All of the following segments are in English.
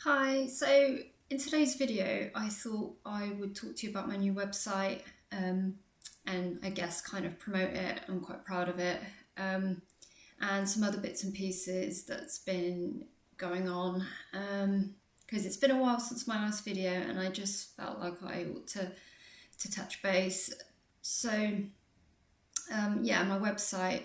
Hi, so in today's video, I thought I would talk to you about my new website and I guess kind of promote it. I'm quite proud of it. And some other bits and pieces that's been going on because it's been a while since my last video and I just felt like I ought to touch base. So, yeah, my website,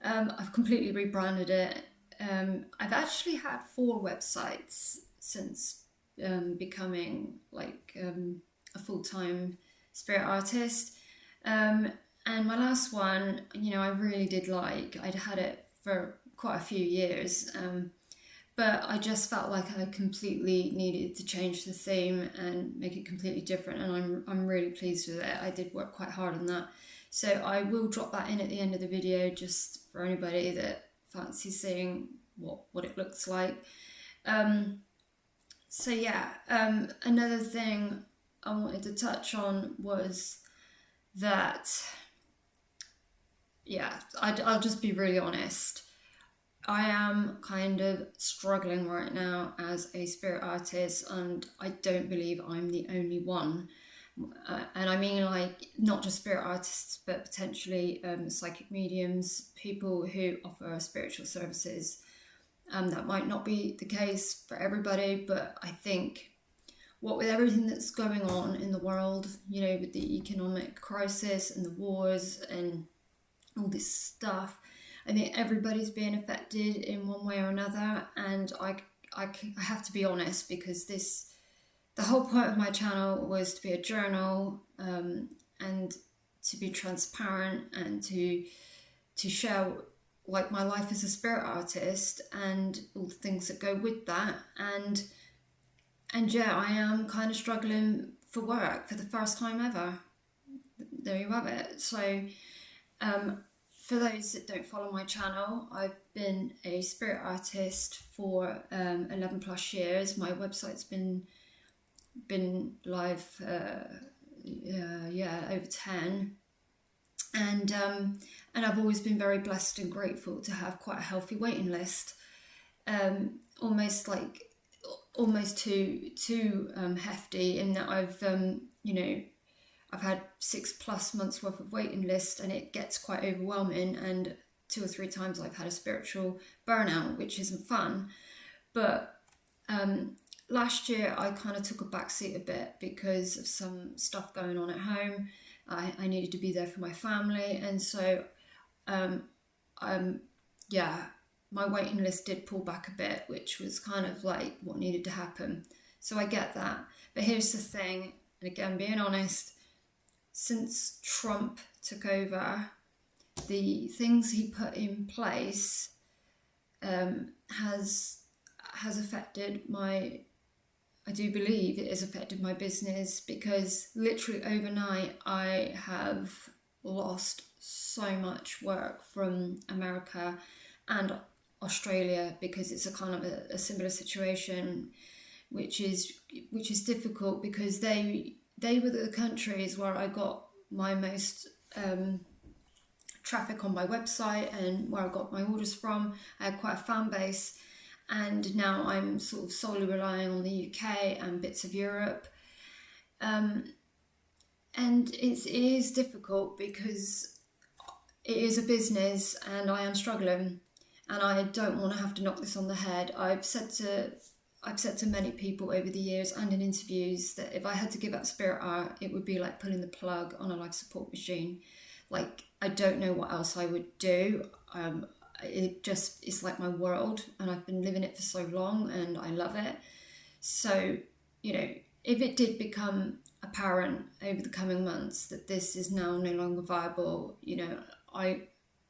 I've completely rebranded it. I've actually had four websites since becoming a full-time spirit artist. And my last one, I really did like. I'd had it for quite a few years, but I just felt like I completely needed to change the theme and make it completely different. And I'm really pleased with it. I did work quite hard on that. So I will drop that in at the end of the video just for anybody that fancies seeing what it looks like. So yeah, another thing I wanted to touch on was that, yeah, I'll just be really honest. I am kind of struggling right now as a spirit artist, and I don't believe I'm the only one. And I mean, like, not just spirit artists, but potentially psychic mediums, people who offer spiritual services. That might not be the case for everybody, but I think what with everything that's going on in the world, with the economic crisis and the wars and all this stuff, I think everybody's being affected in one way or another. And I have to be honest because the whole point of my channel was to be a journal and to be transparent and to share like my life as a spirit artist and all the things that go with that. And yeah, I am kind of struggling for work for the first time ever. There you have it. So for those that don't follow my channel, I've been a spirit artist for 11 plus years. My website's been live over 10, and I've always been very blessed and grateful to have quite a healthy waiting list, almost too hefty, in that I've had 6+ months worth of waiting list, and it gets quite overwhelming, and 2 or 3 times I've had a spiritual burnout, which isn't fun. But last year I kind of took a backseat a bit because of some stuff going on at home. I needed to be there for my family, and so my waiting list did pull back a bit, which was kind of like what needed to happen. So I get that. But here's the thing, and again, being honest, since Trump took over, the things he put in place has affected I do believe it has affected my business, because literally overnight I have lost so much work from America and Australia, because it's a kind of a similar situation, which is difficult, because they were the countries where I got my most traffic on my website and where I got my orders from. I had quite a fan base, and now I'm sort of solely relying on the UK and bits of Europe. And it is difficult because it is a business and I am struggling, and I don't want to have to knock this on the head. I've said to many people over the years and in interviews that if I had to give up spirit art, it would be like pulling the plug on a life support machine. Like, I don't know what else I would do. It's like my world, and I've been living it for so long and I love it. So, if it did become apparent over the coming months that this is now no longer viable,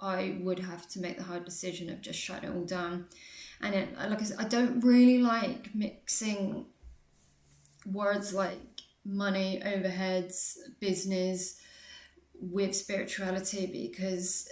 I would have to make the hard decision of just shutting it all down. And like I said, I don't really like mixing words like money, overheads, business with spirituality, because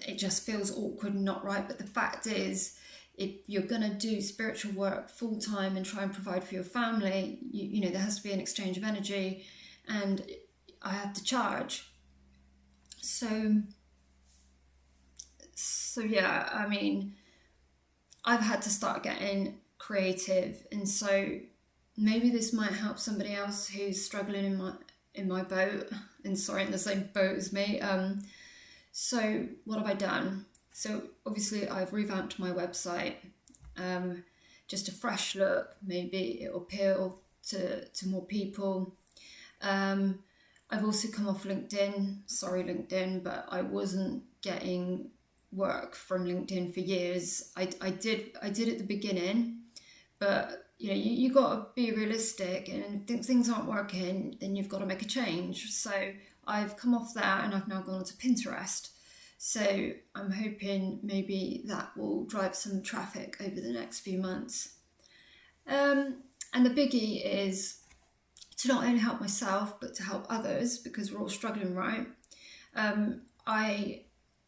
it just feels awkward and not right. But the fact is, if you're going to do spiritual work full time and try and provide for your family, there has to be an exchange of energy, and I have to charge. So yeah, I mean, I've had to start getting creative, and so maybe this might help somebody else who's struggling in my boat, and sorry, in the same boat as me. So what have I done? So obviously I've revamped my website, just a fresh look. Maybe it'll appeal to more people. I've also come off LinkedIn. Sorry, LinkedIn, but I wasn't getting work from LinkedIn for years. I did at the beginning, but you got to be realistic, and if things aren't working, then you've got to make a change. So I've come off that, and I've now gone to Pinterest. So I'm hoping maybe that will drive some traffic over the next few months. And the biggie is to not only help myself, but to help others, because we're all struggling, right? I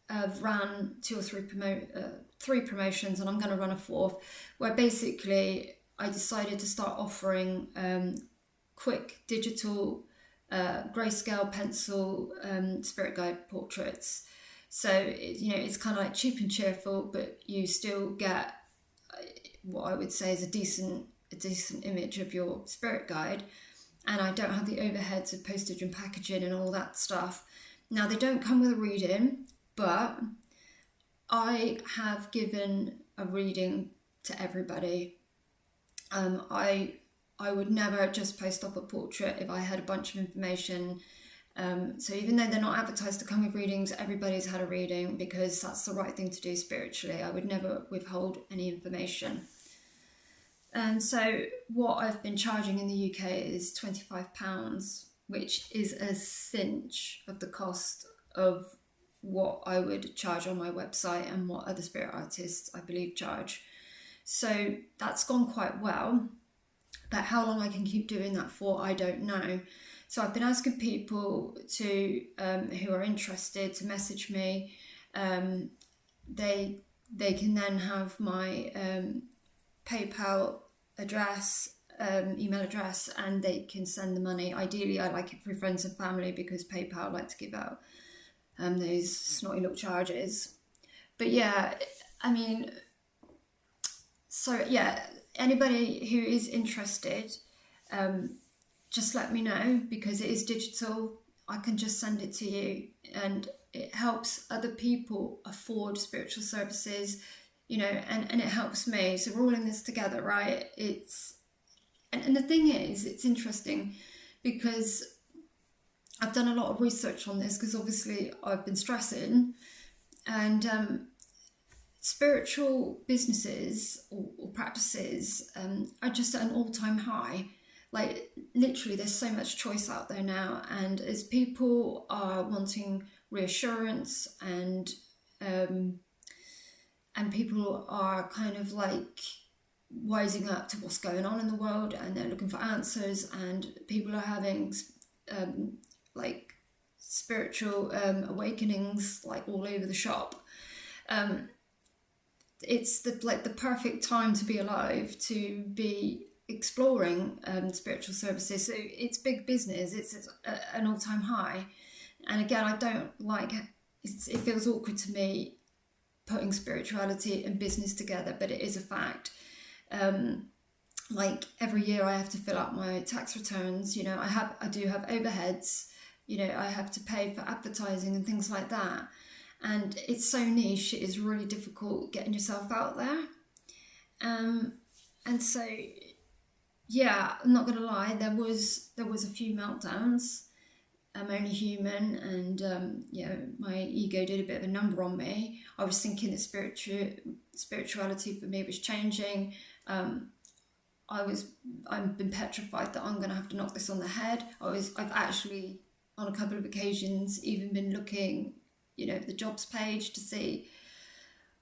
have ran 2 or 3 promotions, and I'm going to run a 4th, where basically I decided to start offering quick digital grayscale pencil spirit guide portraits. So it's kind of like cheap and cheerful, but you still get what I would say is a decent image of your spirit guide. And I don't have the overheads of postage and packaging and all that stuff. Now, they don't come with a reading, but I have given a reading to everybody. I would never just post up a portrait if I had a bunch of information. So even though they're not advertised to come with readings, everybody's had a reading, because that's the right thing to do spiritually. I would never withhold any information. And so what I've been charging in the UK is £25, which is a cinch of the cost of what I would charge on my website and what other spirit artists, I believe, charge. So that's gone quite well, but how long I can keep doing that for, I don't know. So I've been asking people to who are interested to message me. They can then have my PayPal address, email address, and they can send the money. Ideally, I like it through friends and family, because PayPal like to give out those snotty little charges. But yeah, I mean, so yeah, anybody who is interested, just let me know, because it is digital. I can just send it to you, and it helps other people afford spiritual services, and it helps me. So we're all in this together, right? And the thing is, it's interesting, because I've done a lot of research on this, because obviously I've been stressing, and spiritual businesses or practices are just at an all-time high. Like, literally, there's so much choice out there now, and as people are wanting reassurance, and people are kind of like wising up to what's going on in the world, and they're looking for answers, and people are having like spiritual awakenings like all over the shop. It's the perfect time to be alive, to be exploring spiritual services. So it's big business. It's an all-time high, and again, I don't like it. Feels awkward to me putting spirituality and business together, but it is a fact. Like, every year I have to fill out my tax returns. I do have overheads. I have to pay for advertising and things like that, and it's so niche. It is really difficult getting yourself out there. And so, yeah, I'm not gonna lie, there was a few meltdowns. I'm only human, and my ego did a bit of a number on me. I was thinking that spirituality for me was changing. I've been petrified that I'm gonna have to knock this on the head. I've actually, on a couple of occasions, even been looking, the jobs page to see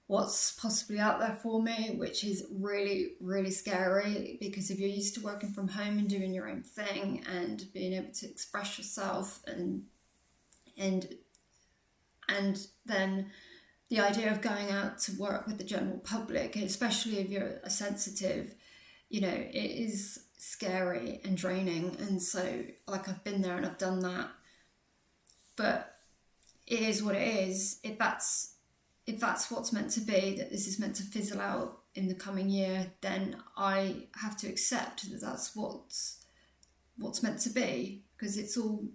what's possibly out there for me, which is really, really scary, because if you're used to working from home and doing your own thing and being able to express yourself, and then the idea of going out to work with the general public, especially if you're a sensitive, it is scary and draining. And so, like, I've been there and I've done that, but it is what it is. If that's what's meant to be, that this is meant to fizzle out, in the coming year, then I have to accept that that's what's meant to be, because it's all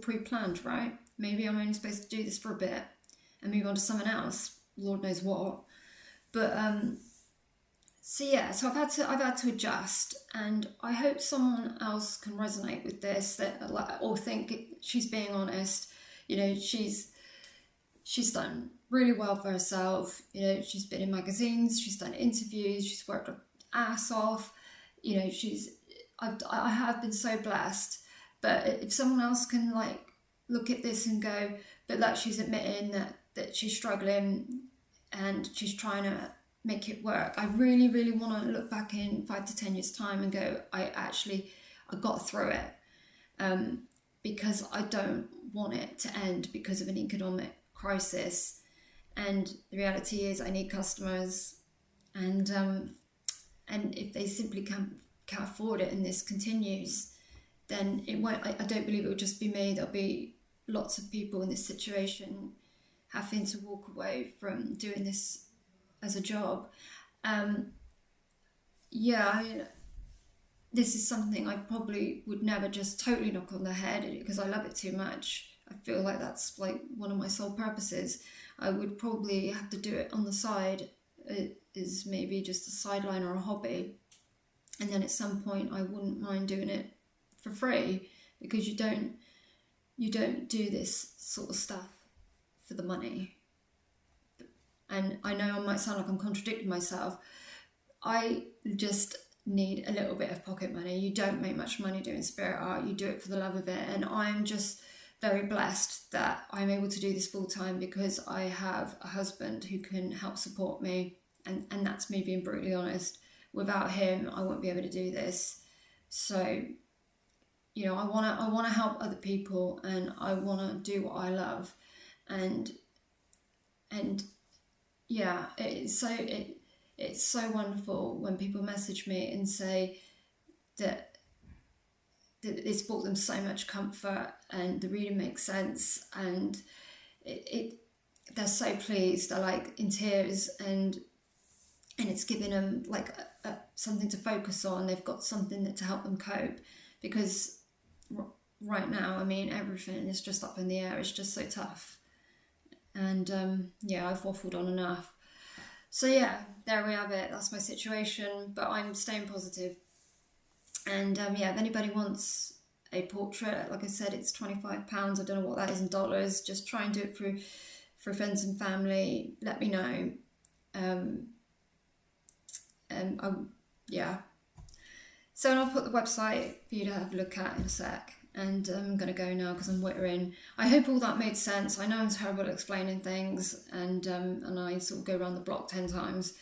pre-planned, right? Maybe I'm only supposed to do this for a bit and move on to someone else, Lord knows what. But so yeah, so I've had to adjust, and I hope someone else can resonate with this, or think she's being honest. You know, she's done really well for herself. You know, she's been in magazines, she's done interviews, she's worked her ass off. You know, I have been so blessed. But if someone else can like look at this and go, but like, she's admitting that she's struggling and she's trying to make it work. I really, really want to look back in 5 to 10 years time and go, I got through it, because I don't want it to end because of an economic crisis. And the reality is I need customers, and if they simply can't afford it and this continues, then it won't. I don't believe it will just be me. There'll be lots of people in this situation having to walk away from doing this as a job. This is something I probably would never just totally knock on the head, because I love it too much. I feel like that's like one of my sole purposes. I would probably have to do it on the side, is maybe just a sideline or a hobby, and then at some point I wouldn't mind doing it for free, because you don't do this sort of stuff for the money. And I know I might sound like I'm contradicting myself. I just need a little bit of pocket money. You don't make much money doing spirit art. You do it for the love of it. And I'm just very blessed that I'm able to do this full time, because I have a husband who can help support me. And that's me being brutally honest. Without him, I won't be able to do this. So, you know, I want to help other people, and I want to do what I love. And yeah, it's so wonderful when people message me and say that it's brought them so much comfort and the reading makes sense, and they're so pleased. They're like in tears, and it's giving them like something to focus on. They've got something to help them cope, because right now, I mean, everything is just up in the air. It's just so tough. And I've waffled on enough. So yeah, there we have it. That's my situation, but I'm staying positive. And if anybody wants a portrait, like I said, it's £25. I don't know what that is in dollars. Just try and do it for friends and family. Let me know. So I'll put the website for you to have a look at in a sec. And I'm going to go now because I'm wittering. I hope all that made sense. I know I'm terrible at explaining things, and I sort of go around the block 10 times.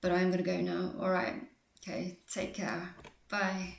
But I am going to go now. All right. Okay. Take care. Bye.